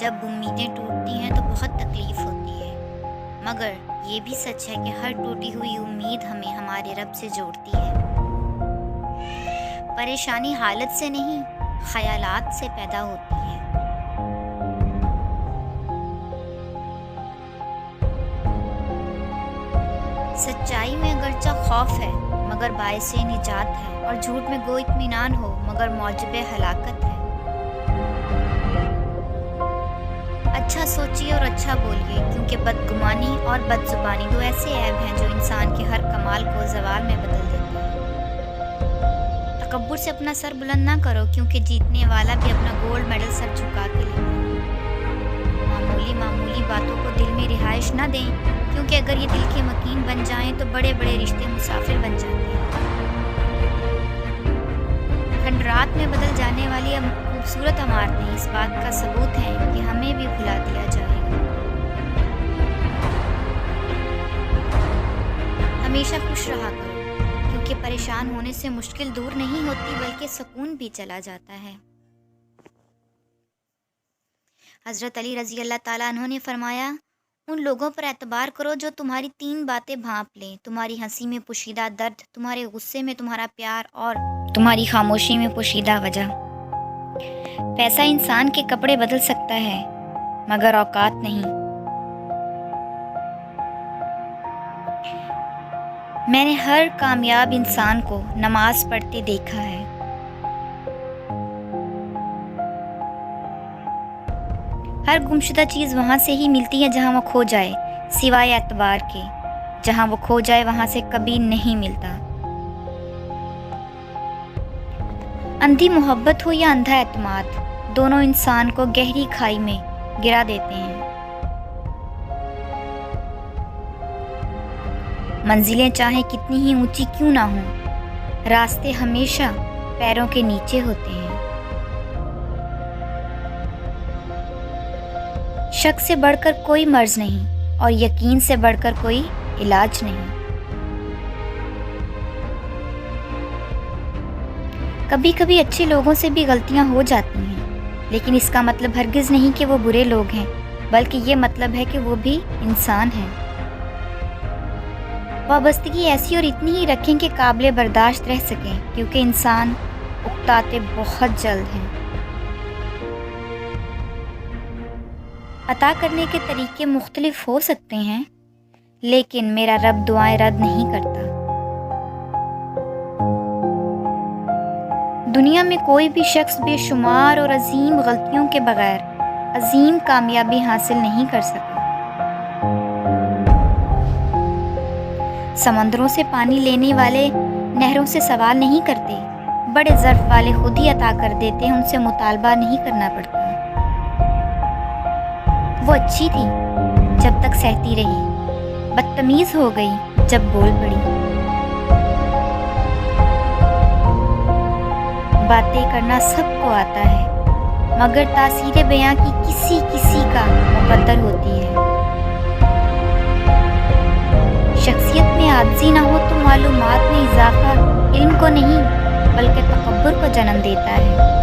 جب امیدیں ٹوٹتی ہیں تو بہت تکلیف ہوتی ہے، مگر یہ بھی سچ ہے کہ ہر ٹوٹی ہوئی امید ہمیں ہمارے رب سے جوڑتی ہے۔ پریشانی حالت سے نہیں، خیالات سے پیدا ہوتی ہے۔ سچائی میں اگرچہ خوف ہے مگر باعث نجات ہے، اور جھوٹ میں گو اطمینان ہو مگر موجب ہلاکت ہے۔ اچھا سوچیے اور اچھا بولیے، کیونکہ بدگمانی اور بد زبانی دو ایسے عیب ہیں جو انسان کے ہر کمال کو زوال میں بدل دیتے ہیں۔ تکبر سے اپنا سر بلند نہ کرو، کیونکہ جیتنے والا بھی اپنا گولڈ میڈل سر جھکا کے لیتا ہے۔ معمولی باتوں کو دل میں رہائش نہ دیں، کیونکہ اگر یہ دل کے مکین بن جائیں تو بڑے بڑے رشتے مسافر بن جاتے ہیں۔ کھنڈرات میں بدل جانے والی خوبصورت عمارتیں اس بات کا ثبوت ہیں کہ ہمیں بھی بھلا دیا جائے گا۔ ہمیشہ خوش رہا کرو، کیونکہ پریشان ہونے سے مشکل دور نہیں ہوتی بلکہ سکون بھی چلا جاتا ہے۔ حضرت علی رضی اللہ تعالیٰ عنہ نے فرمایا، ان لوگوں پر اعتبار کرو جو تمہاری 3 باتیں بھانپ لیں: تمہاری ہنسی میں پوشیدہ درد، تمہارے غصے میں تمہارا پیار، اور تمہاری خاموشی میں پوشیدہ وجہ۔ پیسہ انسان کے کپڑے بدل سکتا ہے مگر اوقات نہیں۔ میں نے ہر کامیاب انسان کو نماز پڑھتے دیکھا ہے۔ ہر گمشدہ چیز وہاں سے ہی ملتی ہے جہاں وہ کھو جائے، سوائے اعتبار کے۔ جہاں وہ کھو جائے وہاں سے کبھی نہیں ملتا۔ اندھی محبت ہو یا اندھا اعتماد، دونوں انسان کو گہری کھائی میں گرا دیتے ہیں۔ منزلیں چاہے کتنی ہی اونچی کیوں نہ ہوں، راستے ہمیشہ پیروں کے نیچے ہوتے ہیں۔ شک سے بڑھ کر کوئی مرض نہیں، اور یقین سے بڑھ کر کوئی علاج نہیں۔ کبھی کبھی اچھے لوگوں سے بھی غلطیاں ہو جاتی ہیں، لیکن اس کا مطلب ہرگز نہیں کہ وہ برے لوگ ہیں، بلکہ یہ مطلب ہے کہ وہ بھی انسان ہیں۔ وابستگی ایسی اور اتنی ہی رکھیں کہ قابل برداشت رہ سکیں، کیونکہ انسان اکتاتے بہت جلد ہیں۔ عطا کرنے کے طریقے مختلف ہو سکتے ہیں، لیکن میرا رب دعائیں رد نہیں کرتا۔ دنیا میں کوئی بھی شخص بے شمار اور عظیم غلطیوں کے بغیر عظیم کامیابی حاصل نہیں کر سکا۔ سمندروں سے پانی لینے والے نہروں سے سوال نہیں کرتے، بڑے ظرف والے خود ہی عطا کر دیتے ہیں، ان سے مطالبہ نہیں کرنا پڑتا۔ وہ اچھی تھی جب تک سہتی رہی، بدتمیز ہو گئی جب بول پڑی۔ باتیں کرنا سب کو آتا ہے، مگر تاثیر بیاں کی کسی کسی کا مقدر ہوتی ہے۔ شخصیت میں عاجزی نہ ہو تو معلومات میں اضافہ علم کو نہیں بلکہ تکبر کو جنم دیتا ہے۔